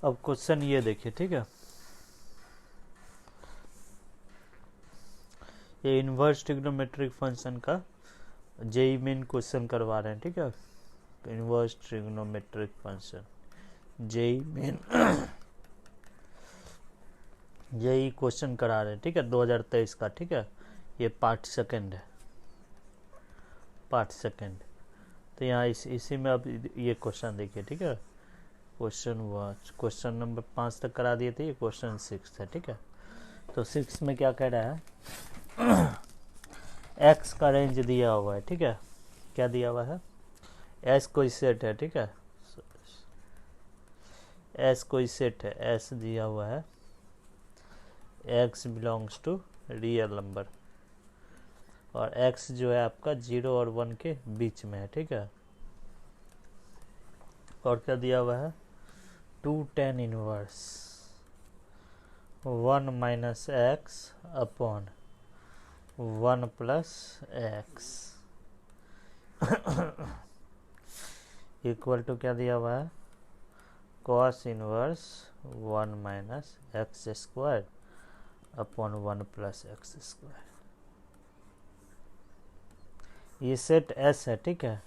अब क्वेश्चन ये देखिए, ठीक है, ये इन्वर्स ट्रिग्नोमेट्रिक फंक्शन का जेई मेन क्वेश्चन करवा रहे हैं, ठीक है। Inverse trigonometric function JEE main JEE question करा रहे हैं, ठीक है, 2023 का, ठीक है। ये पार्ट सेकंड है, पार्ट सेकंड। तो यहाँ इसी में अब ये क्वेश्चन देखिए, ठीक है। क्वेश्चन नंबर 5 तक करा दिए थे, ये क्वेश्चन 6 है, ठीक है। तो 6 में क्या कह रहा है, एक्स का रेंज दिया हुआ है, ठीक है। क्या दिया हुआ है, एस कोई सेट है, ठीक है, एस कोई सेट है, एस दिया हुआ है, x belongs to real number, और एक्स जो है आपका 0 और 1 के बीच में है, ठीक है। और क्या दिया हुआ है, 2 tan inverse 1 minus x upon 1 plus x equal to क्या दिया हुआ है, cos inverse 1 minus x square upon 1 plus x square. ये सेट एस है, ठीक है।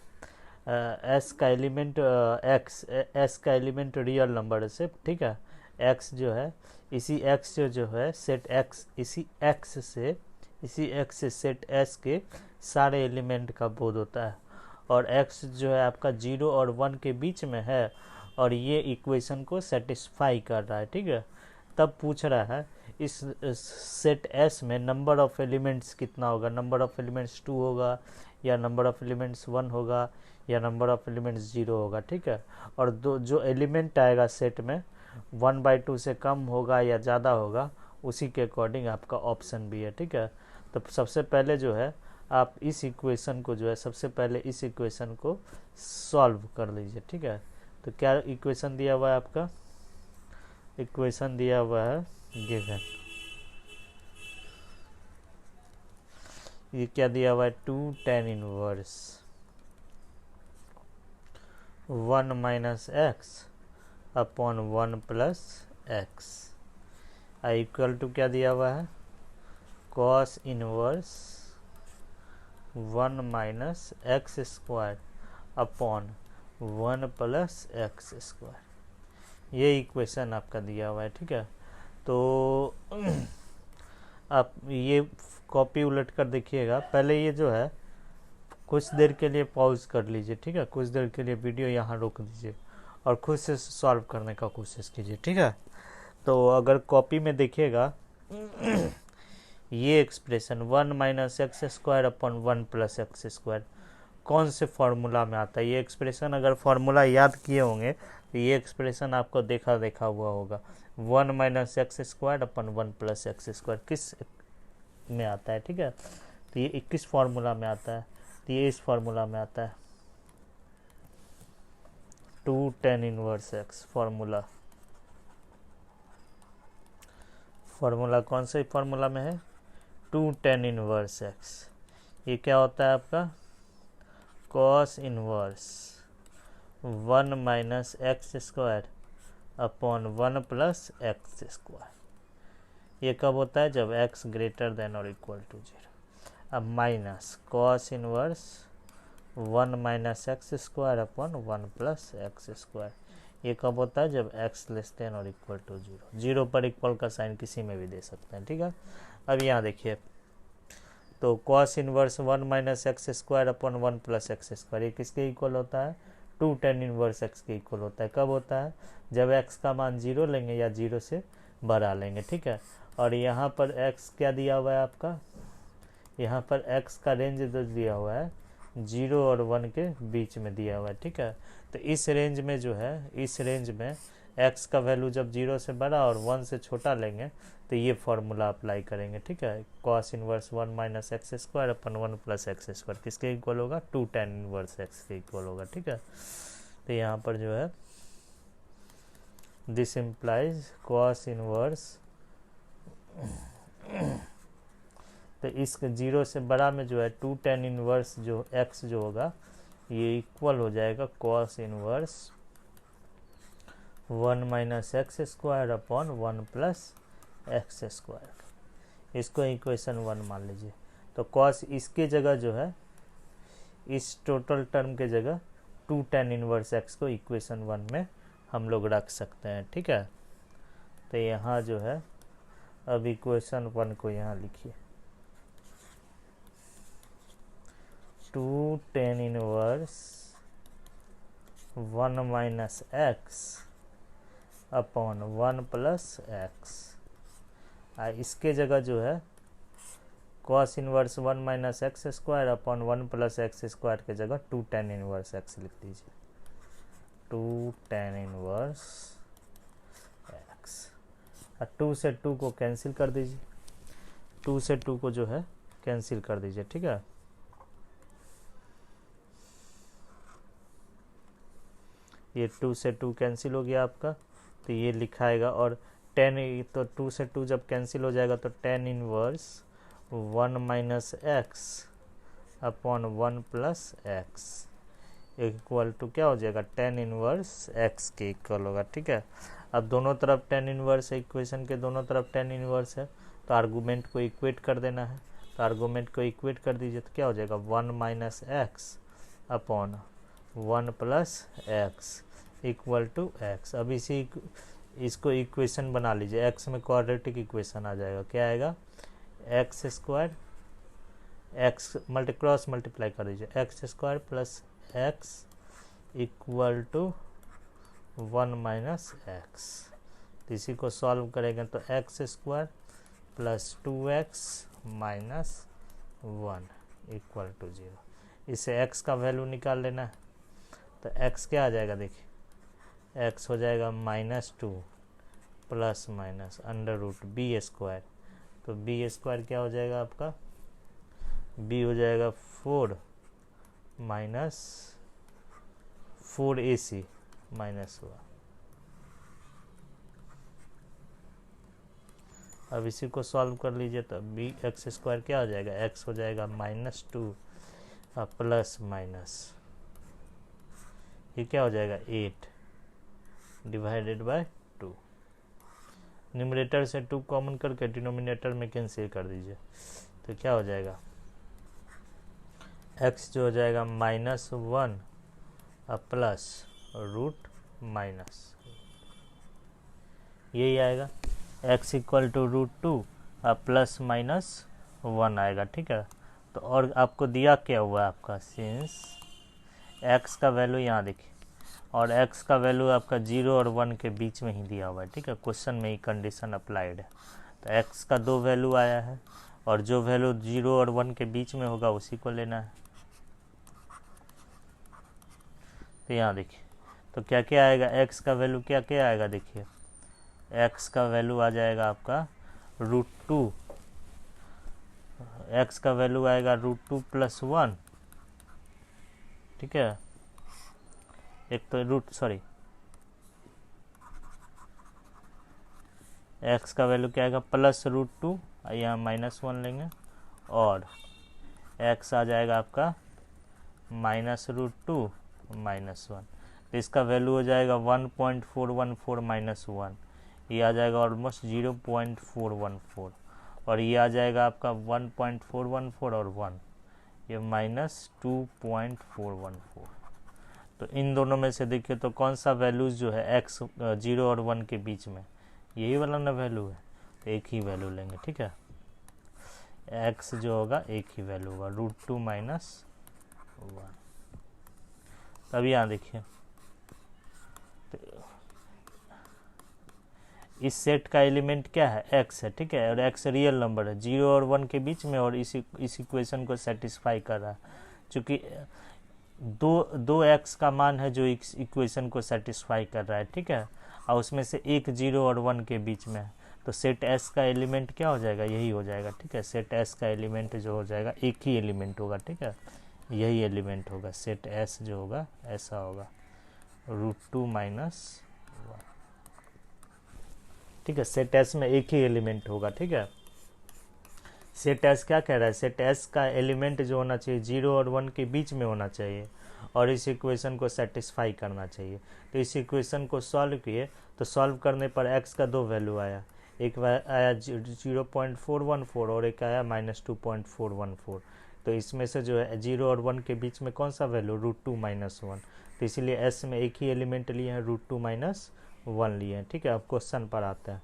एस का एलिमेंट एक्स, एस का एलिमेंट रियल नंबर है सिर्फ, ठीक है। एक्स जो है, इसी एक्स से जो है सेट एक्स, इसी एक्स से सेट एस के सारे एलिमेंट का बोध होता है, और एक्स जो है आपका 0 और 1 के बीच में है, और ये इक्वेशन को सेटिस्फाई कर रहा है, ठीक है। तब पूछ रहा है इस सेट एस में नंबर ऑफ एलिमेंट्स कितना होगा, नंबर ऑफ एलिमेंट्स 2 होगा, या नंबर ऑफ एलिमेंट्स 1 होगा, या नंबर ऑफ एलिमेंट्स 0 होगा, ठीक है। और दो जो एलिमेंट आएगा सेट में 1/2 से कम होगा या ज़्यादा होगा, उसी के अकॉर्डिंग आपका ऑप्शन भी है, ठीक है। तो सबसे पहले जो है आप इस इक्वेशन को जो है, सबसे पहले इस इक्वेशन को सॉल्व कर लीजिए, ठीक है। तो क्या इक्वेशन दिया हुआ है आपका, इक्वेशन दिया हुआ है गिवन, ये क्या दिया हुआ है, 2 tan inverse 1 minus x upon 1 plus x equal to क्या दिया हुआ है, cos inverse 1 minus x square upon 1 plus x square. ये इक्वेशन आपका दिया हुआ है, ठीक है। तो आप ये कॉपी उलट कर देखिएगा, पहले ये जो है कुछ देर के लिए पॉज कर लीजिए, ठीक है। कुछ देर के लिए वीडियो यहाँ रोक दीजिए और खुद से सॉल्व करने का कोशिश कीजिए, ठीक है। तो अगर कॉपी में देखिएगा, ये expression 1 minus x square upon 1 plus x square कौन से फॉर्मूला में आता है, ये एक्सप्रेशन अगर फॉर्मूला याद किए होंगे तो ये एक्सप्रेशन आपको देखा देखा हुआ होगा। 1 minus x square upon 1 plus x square किस में आता है, ठीक है। तो ये किस फार्मूला में आता है, तो ये इस फार्मूला में आता है, 2 tan इनवर्स एक्स। फार्मूला कौन से फार्मूला में है, 2 tan इनवर्स एक्स। ये क्या होता है आपका, cos inverse 1 minus x square upon 1 plus x square. ये कब होता है, जब x ग्रेटर देन और इक्वल टू 0। अब minus cos inverse 1 minus x square upon 1 plus x square. ये कब होता है, जब x लेस देन और इक्वल टू 0। 0 पर इक्वल का साइन किसी में भी दे सकते हैं, ठीक है। अब यहाँ देखिए, तो cos inverse 1 minus x square upon 1 plus x square, ये किसके इक्वल होता है, 2 tan इनवर्स एक्स के इक्वल होता है। कब होता है, जब x का मान 0 लेंगे या 0 से बड़ा लेंगे, ठीक है। और यहाँ पर x क्या दिया हुआ है आपका, यहाँ पर x का रेंज जो दिया हुआ है 0 और 1 के बीच में दिया हुआ है, ठीक है। तो इस रेंज में जो है, इस रेंज में x का वैल्यू जब 0 से बड़ा और 1 से छोटा लेंगे तो ये फॉर्मूला अप्लाई करेंगे, ठीक है। Cos inverse 1 minus x square upon 1 plus x square किसके इक्वल होगा, 2 tan इनवर्स एक्स के इक्वल होगा, ठीक है। तो यहाँ पर जो है दिस इम्प्लाइज कॉस इनवर्स, तो इस 0 से बड़ा में जो है 2 tan इनवर्स जो x जो होगा ये इक्वल हो जाएगा cos inverse 1 minus x square upon 1 plus x square, इसको इक्वेशन 1 मान लीजिए। तो कॉस इसके जगह जो है, इस टोटल टर्म के जगह 2 tan इनवर्स एक्स को इक्वेशन 1 में हम लोग रख सकते हैं, ठीक है। तो यहाँ जो है अब इक्वेशन 1 को यहाँ लिखिए, 2 tan inverse 1 minus x upon 1 plus x. इसके जगह जो है cos inverse 1 minus x square upon 1 plus x square के जगह 2 tan इनवर्स एक्स लिख दीजिए, 2 tan इनवर्स एक्स। 2 से 2 को कैंसिल कर दीजिए, 2 से 2 को जो है कैंसिल कर दीजिए, ठीक है। ये 2 से 2 कैंसिल हो गया आपका, तो ये लिखाएगा। और 10, तो 2 से 2 जब कैंसिल हो जाएगा तो tan inverse 1 minus x upon 1 plus x equal to क्या हो जाएगा, tan इनवर्स एक्स के इक्वल होगा, ठीक है। अब दोनों तरफ tan इनवर्स है, इक्वेशन के दोनों तरफ tan इनवर्स है, तो आर्गूमेंट को इक्वेट कर देना है। तो आर्गूमेंट को इक्वेट कर दीजिए तो क्या हो जाएगा, 1 minus x upon 1 plus x equal to x. अब इसको इक्वेशन बना लीजिए, एक्स में क्वाड्रेटिक इक्वेशन आ जाएगा, क्या आएगा, x square, x cross multiply कर दीजिए, x square plus x equal to 1 minus x. तो इसी को सॉल्व करेंगे तो x square plus 2x minus 1 equal to 0। इसे x का वैल्यू निकाल लेना है, तो x क्या आ जाएगा, देखिए x हो जाएगा -2 plus minus under root B square. तो बी स्क्वायर क्या हो जाएगा आपका, b हो जाएगा 4 माइनस 4ac माइनस 1। अब इसी को सॉल्व कर लीजिए तो बी एक्स स्क्वायर क्या हो जाएगा, x हो जाएगा -2 प्लस माइनस, ये क्या हो जाएगा 8 डिवाइडेड बाय 2। न्यूमरेटर से 2 कॉमन करके डिनोमिनेटर में कैंसिल कर दीजिए, तो क्या हो जाएगा, x जो हो जाएगा -1 प्लस रूट माइनस, यही आएगा, x equal to √2 plus minus 1 आएगा, ठीक है। तो और आपको दिया क्या हुआ है आपका, सिंस x का वैल्यू यहाँ देखिए, और x का वैल्यू आपका 0 और 1 के बीच में ही दिया हुआ है, ठीक है, क्वेश्चन में ही कंडीशन अप्लाइड है। तो x का 2 वैल्यू आया है, और जो वैल्यू 0 और 1 के बीच में होगा उसी को लेना है। तो यहाँ देखिए, तो क्या क्या आएगा, x का वैल्यू क्या क्या आएगा, देखिए x का वैल्यू आ जाएगा आपका √2, x का वैल्यू आएगा √2 प्लस 1, ठीक है। एक तो x का वैल्यू क्या आएगा, प्लस √2, यहाँ -1 लेंगे, और x आ जाएगा आपका -√2 -1। तो इसका वैल्यू हो जाएगा 1.414 -1, ये आ जाएगा ऑलमोस्ट 0.414, और ये आ जाएगा आपका 1.414 और 1, ये -2.414। तो इन दोनों में से देखिए तो कौन सा वैल्यूज जो है x 0 और 1 के बीच में, यही वाला ना वैल्यू है, तो एक ही वैल्यू लेंगे, ठीक है। x जो होगा एक ही वैल्यू होगा, √2 माइनस 1। तब यहाँ देखिए, तो इस सेट का एलिमेंट क्या है, x है, ठीक है, और x रियल नंबर है 0 और 1 के बीच में, और इस इक्वेशन को सेटिस्फाई कर रहा है। चूँकि दो x का मान है जो इस इक्वेशन को सेटिस्फाई कर रहा है, ठीक है, और उसमें से एक 0 और 1 के बीच में है, तो सेट s का एलिमेंट क्या हो जाएगा, यही हो जाएगा, ठीक है। सेट s का एलिमेंट जो हो जाएगा एक ही एलिमेंट होगा, ठीक है, यही एलिमेंट होगा, सेट s जो होगा ऐसा होगा, √2 माइनस 1, ठीक है। सेट s में एक ही एलिमेंट होगा, ठीक है। सेट s क्या कह रहा है, सेट s का एलिमेंट जो होना चाहिए 0 और 1 के बीच में होना चाहिए, और इस इक्वेशन को सेटिस्फाई करना चाहिए। तो इस इक्वेशन को सॉल्व किए तो सॉल्व करने पर x का दो वैल्यू आया, एक आया 0.414 और एक आया -2.414। तो इसमें से जो है 0 और 1 के बीच में कौन सा वैल्यू, √2 - 1। तो इसीलिए एस में एक ही एलिमेंट लिए हैं, √2 - 1 लिए हैं। ठीक है, अब क्वेश्चन पर आता है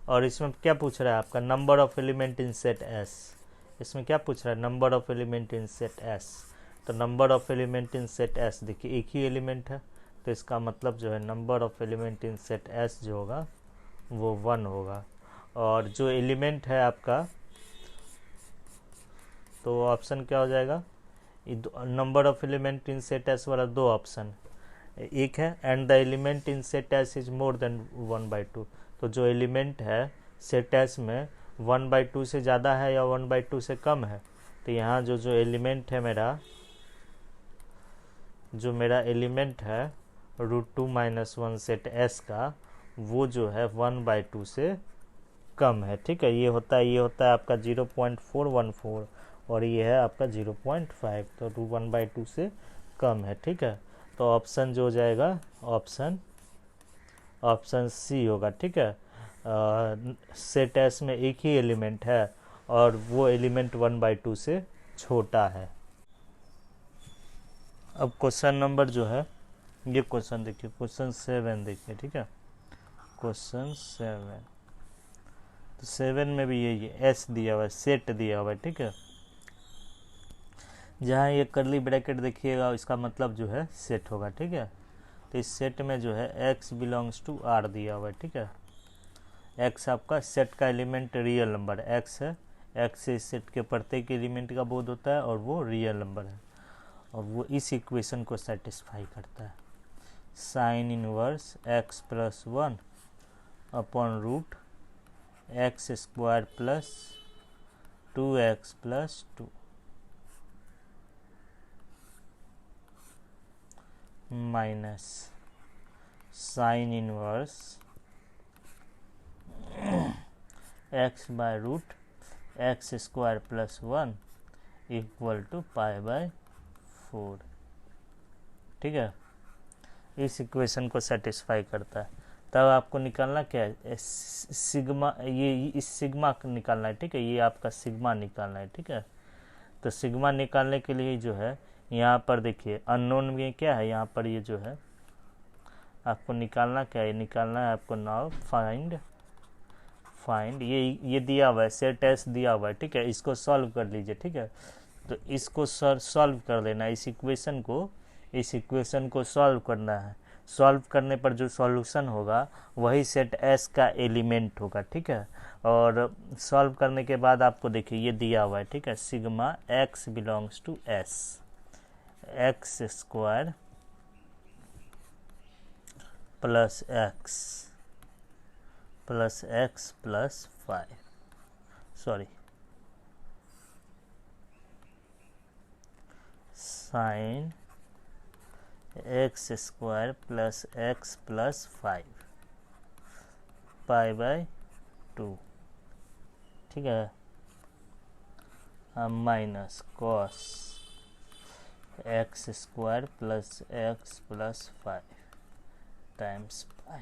और इसमें क्या पूछ रहा है आपका, number of element in set S. इसमें क्या पूछ रहा है, number of element in set S. तो number of element in set S, देखिए एक ही एलिमेंट है, तो इसका मतलब जो है number of element in set S जो होगा वो 1 होगा। और जो एलिमेंट है आपका, तो ऑप्शन क्या हो जाएगा, number of element in set S वाला दो ऑप्शन, एक है and the element in set S is more than 1/2। तो जो एलिमेंट है सेट एस में 1/2 से ज़्यादा है या 1/2 से कम है। तो यहाँ जो एलिमेंट है मेरा, जो मेरा एलिमेंट है √2 - 1 सेट एस का, वो जो है 1/2 से कम है। ठीक है, ये होता है आपका 0.414 और ये है आपका 0.5, तो 1/2 से कम है। ठीक है, तो ऑप्शन जो हो जाएगा ऑप्शन सी होगा। ठीक है, सेट एस में एक ही एलिमेंट है और वो एलिमेंट 1/2 से छोटा है। अब क्वेश्चन नंबर जो है, ये क्वेश्चन देखिए, क्वेश्चन 7 देखिए। ठीक है, क्वेश्चन 7, तो 7 में भी ये एस दिया हुआ है, सेट दिया हुआ है। ठीक है, जहाँ ये कर्ली ब्रैकेट देखिएगा इसका मतलब जो है सेट होगा। ठीक है, तो इस सेट में जो है x बिलोंग्स टू r दिया हुआ है। ठीक है, x आपका सेट का एलिमेंट रियल नंबर x है, x से इस सेट के प्रत्येक एलिमेंट का बोध होता है और वो रियल नंबर है और वो इस इक्वेशन को सेटिस्फाई करता है। Sine inverse x + 1 upon root x² + 2x + 2 minus sine inverse x/√x² + 1 = π/4। ठीक है, इस इक्वेशन को सेटिस्फाई करता है। तब आपको निकालना क्या है, सिग्मा, ये इस सिग्मा को निकालना है। ठीक है, ये आपका सिग्मा निकालना है। ठीक है, तो सिग्मा निकालने के लिए जो है यहाँ पर देखिए अननोन में क्या है, यहाँ पर ये जो है आपको निकालना क्या है, निकालना है आपको नाउ फाइंड ये दिया हुआ है, सेट एस दिया हुआ है। ठीक है, इसको सॉल्व कर लीजिए। ठीक है, तो इसको सॉल्व कर लेना, इस इक्वेशन को सॉल्व करना है। सॉल्व करने पर जो सॉल्यूशन होगा वही सेट एस का एलिमेंट होगा। ठीक है, और सॉल्व करने के बाद आपको देखिए ये दिया हुआ है। ठीक है, sigma x belongs to s, x² + x + 5, sorry, sine x² + x + 5 π/2। ठीक है, minus cos x² + x + 5 times pi.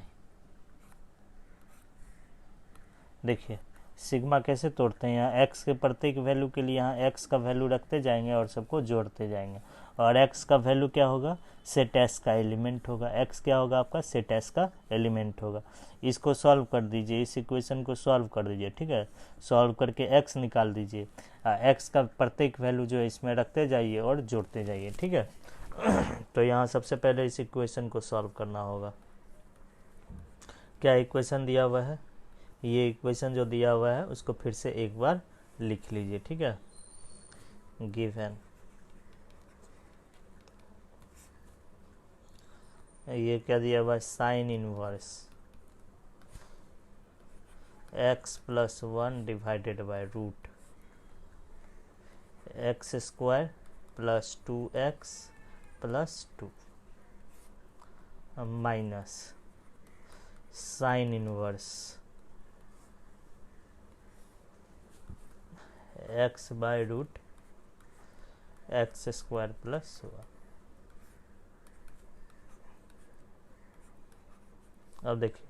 देखिए सिग्मा कैसे तोड़ते हैं, यहाँ x के प्रत्येक वैल्यू के लिए यहाँ x का वैल्यू रखते जाएंगे और सबको जोड़ते जाएंगे। और x का वैल्यू क्या होगा, सेट s का एलिमेंट होगा। x क्या होगा आपका, सेट s का एलिमेंट होगा। इसको सॉल्व कर दीजिए, इस इक्वेशन को सॉल्व कर दीजिए। ठीक है, सॉल्व करके x निकाल दीजिए, x का प्रत्येक वैल्यू जो है इसमें रखते जाइए और जोड़ते जाइए। ठीक है, तो यहाँ सबसे पहले इस इक्वेशन को सॉल्व करना होगा। क्या इक्वेशन दिया हुआ है, ये इक्वेशन जो दिया हुआ है उसको फिर से एक बार लिख लीजिए। ठीक है, गिवन ये क्या दिया हुआ है, sine inverse x + 1 divided by root x² + 2x + 2 minus sine inverse x/√x² x square plus 1। अब देखिए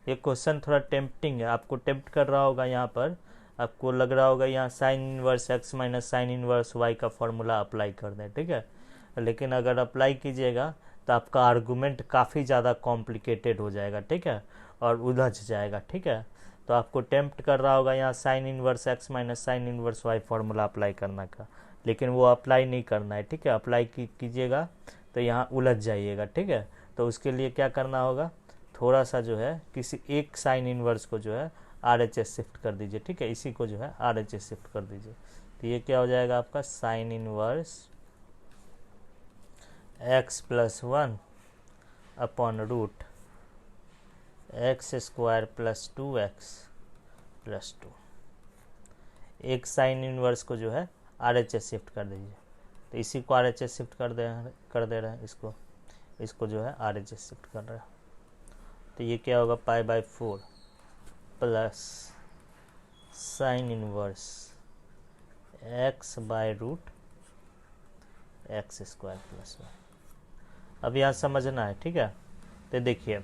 ये क्वेश्चन थोड़ा टेम्पटिंग है, आपको टेम्प्ट कर रहा होगा। यहाँ पर आपको लग रहा होगा यहाँ sine inverse x minus sine inverse y का फॉर्मूला अप्लाई कर दें, ठीक है। लेकिन अगर अप्लाई कीजिएगा तो आपका आर्गूमेंट काफ़ी ज़्यादा कॉम्प्लिकेटेड हो जाएगा, ठीक है, और उलझ जाएगा, ठीक है। तो आपको टेम्प्ट कर रहा होगा यहाँ sine inverse x minus sine inverse y formula apply करने का, लेकिन वो अप्लाई नहीं करना है, ठीक है। अप्लाई कीजिएगा तो यहाँ उलझ जाइएगा, ठीक है। तो उसके लिए क्या करना होगा, थोड़ा सा जो है किसी एक साइन इनवर्स को जो है आर एच एस शिफ्ट कर दीजिए, ठीक है। इसी को जो है आर एच एस शिफ्ट कर दीजिए, तो ये क्या हो जाएगा आपका sine inverse x plus 1 upon root x square plus 2x plus 2। एक साइन इनवर्स को जो है आर एच एस शिफ्ट कर दीजिए, तो इसी को आर एच एस शिफ्ट कर दे रहे हैं, इसको जो है आर एच एस शिफ्ट कर रहे हैं। तो ये क्या होगा pi by 4 plus sine inverse x by root x square plus 1। अब यहाँ समझना है, ठीक है। तो देखिए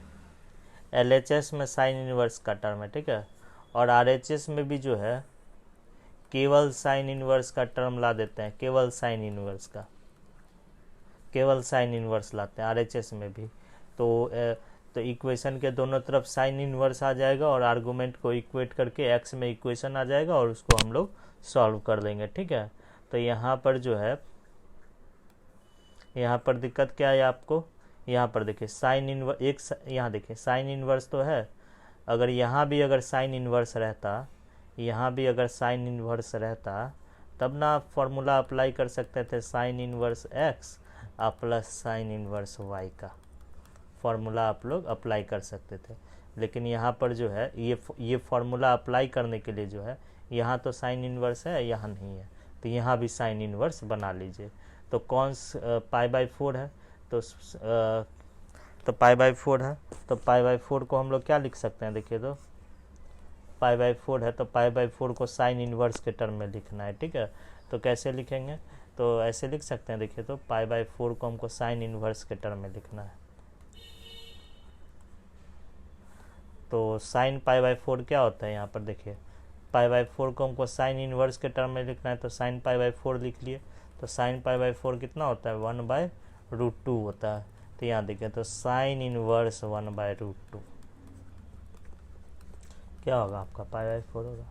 एल एच एस में साइन इनवर्स का टर्म है, ठीक है, और आर एच एस में भी जो है केवल साइन इनवर्स का टर्म ला देते हैं, केवल साइन इनवर्स लाते हैं आर एच एस में भी। तो इक्वेशन के दोनों तरफ साइन इनवर्स आ जाएगा और आर्गूमेंट को इक्वेट करके एक्स में इक्वेशन आ जाएगा और उसको हम लोग सॉल्व कर देंगे, ठीक है। तो यहाँ पर जो है, यहाँ पर दिक्कत क्या है आपको, यहाँ पर देखिए साइन इनवर्स यहाँ देखिए साइन इनवर्स तो है, अगर यहाँ भी अगर साइन इनवर्स रहता, यहाँ भी अगर साइन इनवर्स रहता तब ना आप फॉर्मूला अप्लाई कर सकते थे sine inverse x plus sine inverse y का फॉर्मूला आप लोग अप्लाई कर सकते थे। लेकिन यहाँ पर जो है ये फॉर्मूला अप्लाई करने के लिए जो है यहाँ तो साइन इनवर्स है, यहाँ नहीं है, तो यहाँ भी साइन इनवर्स बना लीजिए। तो कौन पाई बाय 4 है, तो पाई बाय 4 है, तो पाई बाय 4 को हम लोग क्या लिख सकते हैं, देखिए तो पाई बाय 4 है, तो पाई बाय 4 को साइन इनवर्स के टर्म में लिखना है, ठीक है। तो कैसे लिखेंगे, तो ऐसे लिख सकते हैं, देखिए तो पाई बाय 4 को हमको साइन इनवर्स के टर्म में लिखना है। तो साइन पाई बाय 4 क्या होता है, यहाँ पर देखिए पाई बाय 4 को हमको साइन इनवर्स के टर्म में लिखना है, तो साइन पाई बाय 4 लिख लिए। तो साइन पाई बाय 4 कितना होता है 1/√2 होता है। तो यहाँ देखिए तो साइन इनवर्स 1/√2 क्या होगा आपका पाई बाय 4 होगा।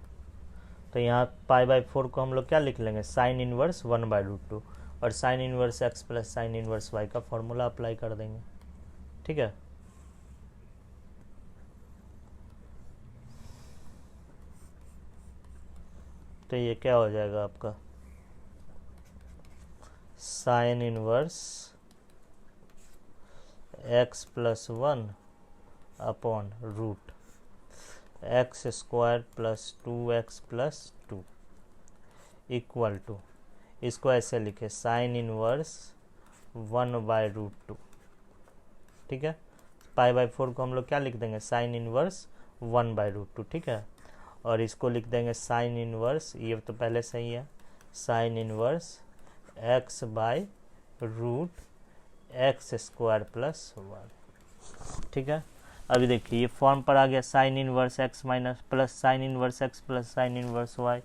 तो यहाँ पाई बाय 4 को हम लोग क्या लिख लेंगे साइन इनवर्स 1/√2 और sine inverse x plus sine inverse y का फॉर्मूला अप्लाई कर देंगे, ठीक है। तो ये क्या हो जाएगा आपका sine inverse x plus 1 upon root x square plus 2x plus 2 equal to, इसको ऐसे लिखे साइन इनवर्स 1/√2, ठीक है। पाई बाय 4 को हम लोग क्या लिख देंगे साइन इनवर्स 1/√2, ठीक है। और इसको लिख देंगे साइन इनवर्स, ये तो पहले सही है, sine inverse x by root x square plus 1, ठीक है। अभी देखिए ये फॉर्म पर आ गया sine inverse x minus plus sine inverse x plus sine inverse y.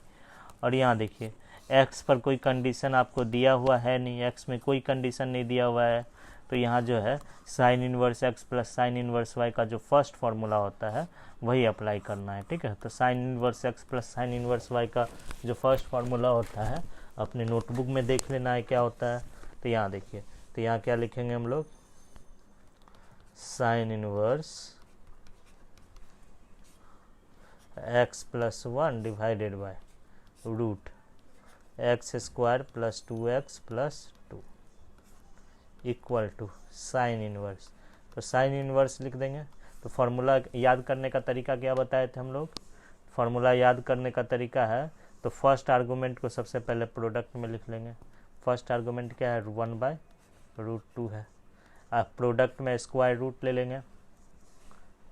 और यहाँ देखिए एक्स पर कोई कंडीशन आपको दिया हुआ है नहीं, एक्स में कोई कंडीशन नहीं दिया हुआ है, तो यहाँ जो है sine inverse x plus sine inverse y का जो फर्स्ट फार्मूला होता है वही अप्लाई करना है, ठीक है। तो sine inverse x plus sine inverse y का जो फर्स्ट फार्मूला होता है अपने नोटबुक में देख लेना है क्या होता है। तो यहाँ देखिए, तो यहाँ क्या लिखेंगे हम लोग sine inverse x plus 1 divided by root x square plus 2x plus 2 equal to sine inverse. तो साइन इनवर्स लिख देंगे। तो फार्मूला याद करने का तरीका क्या बताए थे हम लोग, फार्मूला याद करने का तरीका है तो फर्स्ट आर्गूमेंट को सबसे पहले प्रोडक्ट में लिख लेंगे। फर्स्ट आर्गूमेंट क्या है 1/√2 है, आप प्रोडक्ट में स्क्वायर रूट ले लेंगे,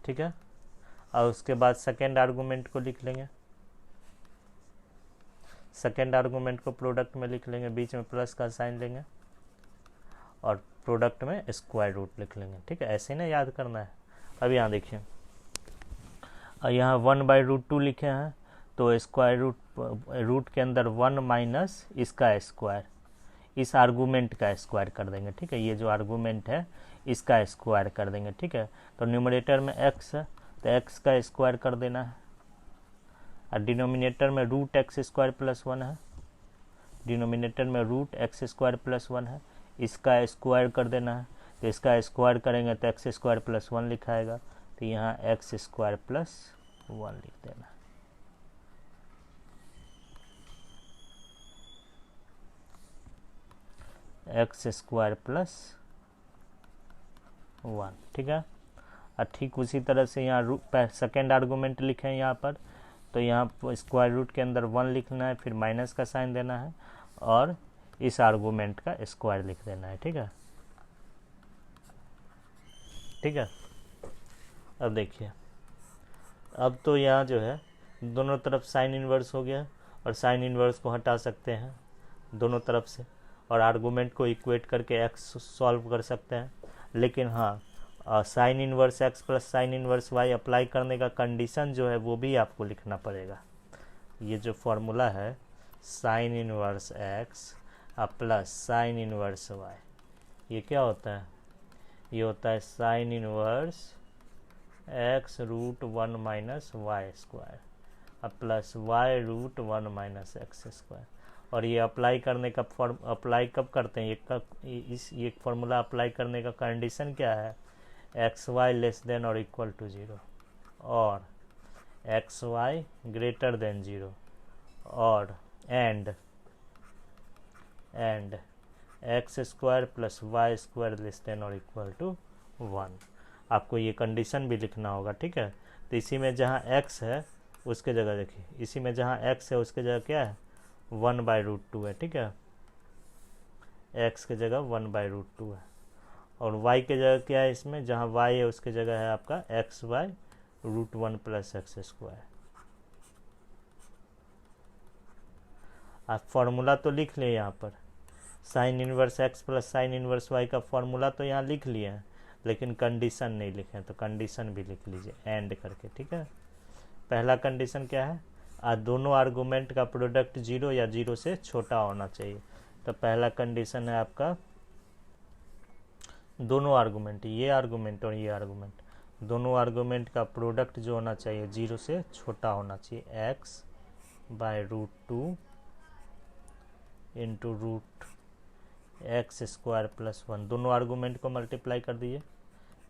ठीक है। और उसके बाद सेकेंड आर्गूमेंट को लिख लेंगे, सेकेंड आर्गूमेंट को प्रोडक्ट में लिख लेंगे, बीच में प्लस का साइन लेंगे और प्रोडक्ट में स्क्वायर रूट लिख लेंगे, ठीक है। ऐसे ही ना याद करना है। अब यहाँ देखिए, यहाँ 1/√2 लिखे हैं, तो स्क्वायर रूट के अंदर 1 माइनस इसका स्क्वायर, इस आर्गूमेंट का स्क्वायर कर देंगे, ठीक है। ये जो आर्गूमेंट है इसका स्क्वायर कर देंगे, ठीक है। तो न्यूमरेटर में x है तो x का स्क्वायर कर देना है, और डिनोमिनेटर में √x² + 1 है, डिनोमिनेटर में √x² + 1 है, इसका स्क्वायर कर देना है। तो इसका स्क्वायर करेंगे तो x² + 1 लिखाएगा, तो यहाँ x² + 1 लिख देना है। x² + 1, ठीक है। और ठीक उसी तरह से यहाँ सेकेंड आर्गूमेंट लिखे हैं यहाँ पर, तो यहाँ स्क्वायर रूट के अंदर 1 लिखना है, फिर माइनस का साइन देना है और इस आर्गूमेंट का स्क्वायर लिख देना है, ठीक है। ठीक है, अब देखिए, अब तो यहाँ जो है दोनों तरफ साइन इन्वर्स हो गया, और साइन इन्वर्स को हटा सकते हैं दोनों तरफ से, और आर्गूमेंट को इक्वेट करके x सॉल्व कर सकते हैं। लेकिन हाँ, sign inverse x plus sign inverse y apply करने का कंडीशन जो है वो भी आपको लिखना पड़ेगा। ये जो फॉर्मूला है sign inverse x plus sign inverse y, ये क्या होता है? ये होता है sign inverse x √1 - y² plus y √1 - x²। और ये अप्लाई करने का अप्लाई कब करते हैं? ये फॉर्मूला अप्लाई करने का कंडीशन क्या है? xy < 0 और xy > 0 और एंड x² + y² < 1। आपको ये कंडीशन भी लिखना होगा, ठीक है। तो इसी में जहाँ x है उसके जगह देखिए, इसी में जहाँ x है उसके जगह क्या है? 1/√2 है, ठीक है। x की जगह 1/√2 है, और y के जगह क्या है? इसमें जहाँ y है उसके जगह है आपका xy √1 + x²। आप फॉर्मूला तो लिख लिए यहाँ पर, sign inverse x plus sign inverse y का फॉर्मूला तो यहाँ लिख लिए हैं, लेकिन कंडीशन नहीं लिखे, तो कंडीशन भी लिख लीजिए एंड करके, ठीक है। पहला कंडीशन क्या है? दोनों आर्गूमेंट का प्रोडक्ट 0 या 0 से छोटा होना चाहिए। तो पहला कंडीशन है आपका दोनों आर्गूमेंट, ये आर्गूमेंट और ये आर्गूमेंट, दोनों आर्गूमेंट का प्रोडक्ट जो होना चाहिए 0 से छोटा होना चाहिए। x/√2 × √x² + 1, दोनों आर्गूमेंट को मल्टीप्लाई कर दीजिए,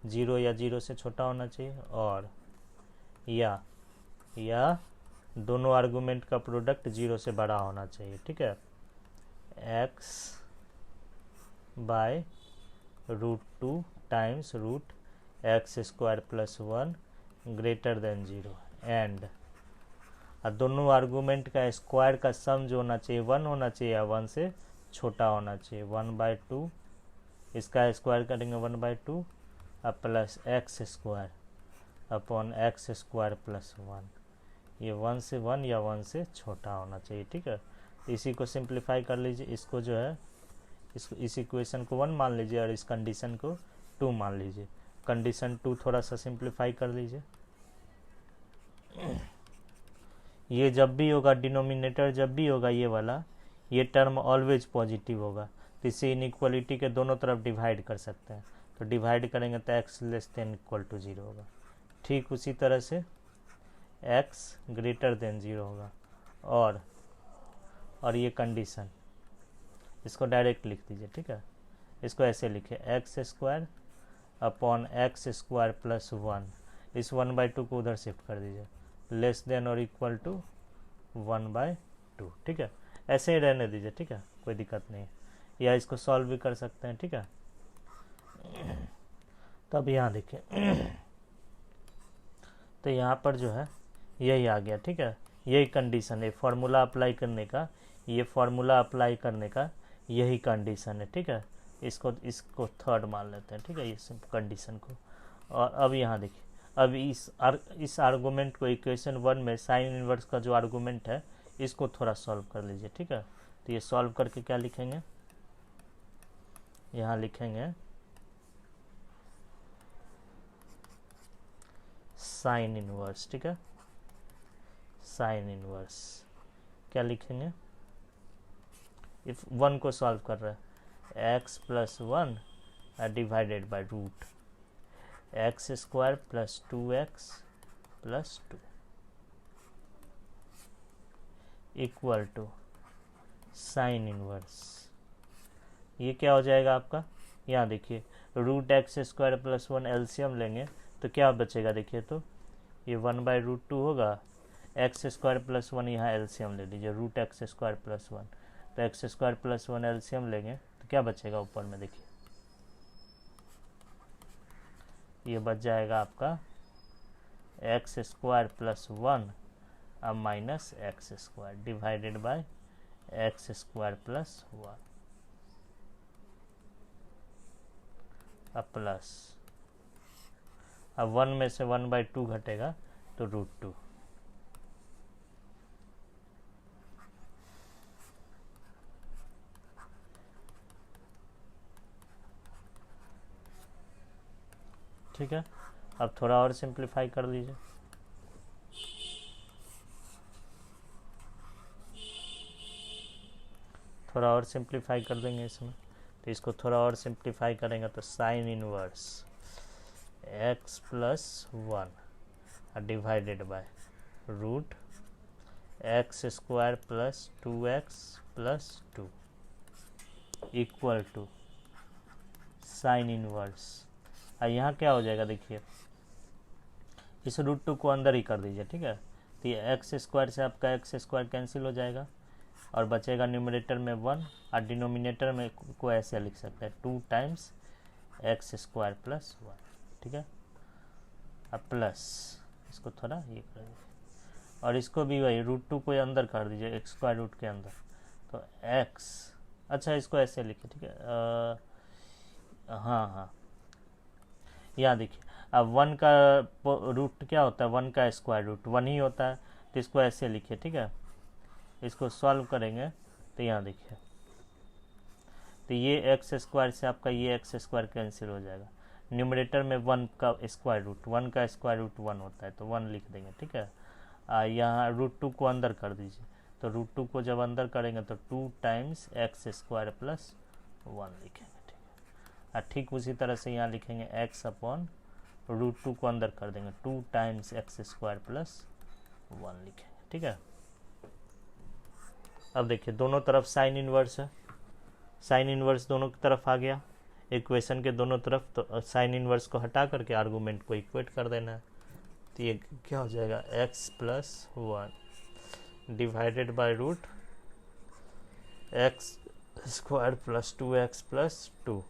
0 या 0 से छोटा होना चाहिए, और या दोनों आर्गूमेंट का प्रोडक्ट 0 से बड़ा होना चाहिए, ठीक है। x/√2 टाइम्स √x² + 1 > 0 एंड दोनों आर्गूमेंट का स्क्वायर का सम जो होना चाहिए 1 होना चाहिए या 1 से छोटा होना चाहिए। 1/2 इसका स्क्वायर करेंगे 1/2 प्लस x² अपॉन x² + 1, ये 1 से 1 या 1 से छोटा होना चाहिए, ठीक है। इसी को सिंप्लीफाई कर लीजिए, इसको जो है इस इक्वेशन को 1 मान लीजिए और इस कंडीशन को 2 मान लीजिए। कंडीशन 2 थोड़ा सा सिंप्लीफाई कर लीजिए। ये जब भी होगा डिनोमिनेटर, जब भी होगा ये वाला, ये टर्म ऑलवेज पॉजिटिव होगा, तो इसे इनइक्वालिटी के दोनों तरफ डिवाइड कर सकते हैं। तो डिवाइड करेंगे तो x < 0 होगा। ठीक उसी तरह से x < 0 होगा, और ये कंडीशन, इसको डायरेक्ट लिख दीजिए, ठीक है। इसको ऐसे लिखे x² अपॉन x² + 1, इस 1/2 को उधर शिफ्ट कर दीजिए, < 1/2, ठीक है। ऐसे ही रहने दीजिए, ठीक है, कोई दिक्कत नहीं है, या इसको सॉल्व भी कर सकते हैं, ठीक है। तब यहाँ देखिए, तो यहाँ पर जो है यही आ गया, ठीक है। यही कंडीशन है फार्मूला अप्लाई करने का, ये फार्मूला अप्लाई करने का यही कंडीशन है, ठीक है। इसको थर्ड मान लेते हैं, ठीक है, इस कंडीशन को। और अब यहाँ देखिए, अब इस आर्गूमेंट को इक्वेशन 1 में साइन इन्वर्स का जो आर्गूमेंट है इसको थोड़ा सॉल्व कर लीजिए, ठीक है। तो ये सॉल्व करके क्या लिखेंगे, यहाँ लिखेंगे साइन इनवर्स, ठीक है। साइन इनवर्स क्या लिखेंगे, इफ 1 को सॉल्व कर रहे हैं, x plus 1 divided by root x square plus 2x plus 2 equal to sine inverse. ये क्या हो जाएगा आपका, यहाँ देखिए root x square plus 1 LCM लेंगे तो क्या बचेगा, देखिए तो ये 1/√2 होगा, एक्स स्क्वायर प्लस 1 यहाँ एलसीएम ले लीजिए, रूट एक्स स्क्वायर प्लस 1, तो एक्स स्क्वायर प्लस 1 एलसीएम लेंगे तो क्या बचेगा ऊपर में, देखिए ये बच जाएगा आपका एक्स स्क्वायर प्लस 1 अब minus x square divided by x square plus 1 अब प्लस, अब 1 में से 1/2 घटेगा तो √2, ठीक है। अब थोड़ा और सिंप्लीफाई कर दीजिए, थोड़ा और सिंप्लीफाई कर देंगे इसमें, तो इसको थोड़ा और सिंप्लीफाई करेंगे तो sine inverse x plus 1 divided by root x square plus 2x plus 2 equal to sine inverse. यहाँ क्या हो जाएगा, देखिए इस √2 को अंदर ही कर दीजिए, ठीक है। तो ये एक्स स्क्वायर से आपका एक्स स्क्वायर कैंसिल हो जाएगा और बचेगा न्यूमरेटर में 1 और डिनोमिनेटर में को ऐसे लिख सकते हैं 2 टाइम्स एक्स स्क्वायर प्लस 1, ठीक है। अब प्लस इसको थोड़ा ये कर दीजिए और इसको भी वही √2 को अंदर कर दीजिए एक स्क्वायर रूट के अंदर, तो एक्स, अच्छा इसको ऐसे लिखिए, ठीक है। हाँ यहाँ देखिए अब 1 का रूट क्या होता है, 1 का स्क्वायर रूट 1 ही होता है, तो इसको ऐसे लिखिए, ठीक है। इसको सॉल्व करेंगे तो यहाँ देखिए, तो ये एक्स स्क्वायर से आपका ये एक्स स्क्वायर कैंसिल हो जाएगा, न्यूमरेटर में 1 का स्क्वायर रूट 1 का स्क्वायर रूट 1 होता है तो 1 लिख देंगे, ठीक है। यहाँ √2 को अंदर कर दीजिए, तो √2 को जब अंदर करेंगे तो 2 टाइम्स एक्स स्क्वायर प्लस 1 लिखेंगे, ठीक है। ठीक उसी तरह से यहाँ लिखेंगे x अपॉन √2 को अंदर कर देंगे 2 टाइम्स एक्स स्क्वायर प्लस 1 लिखेंगे, ठीक है। अब देखिए दोनों तरफ साइन इनवर्स है, साइन इनवर्स दोनों की तरफ आ गया इक्वेशन के दोनों तरफ, तो साइन इनवर्स को हटा करके आर्गूमेंट को इक्वेट कर देना है, तो ये क्या हो जाएगा x plus 1 divided by root x square plus 2x plus 2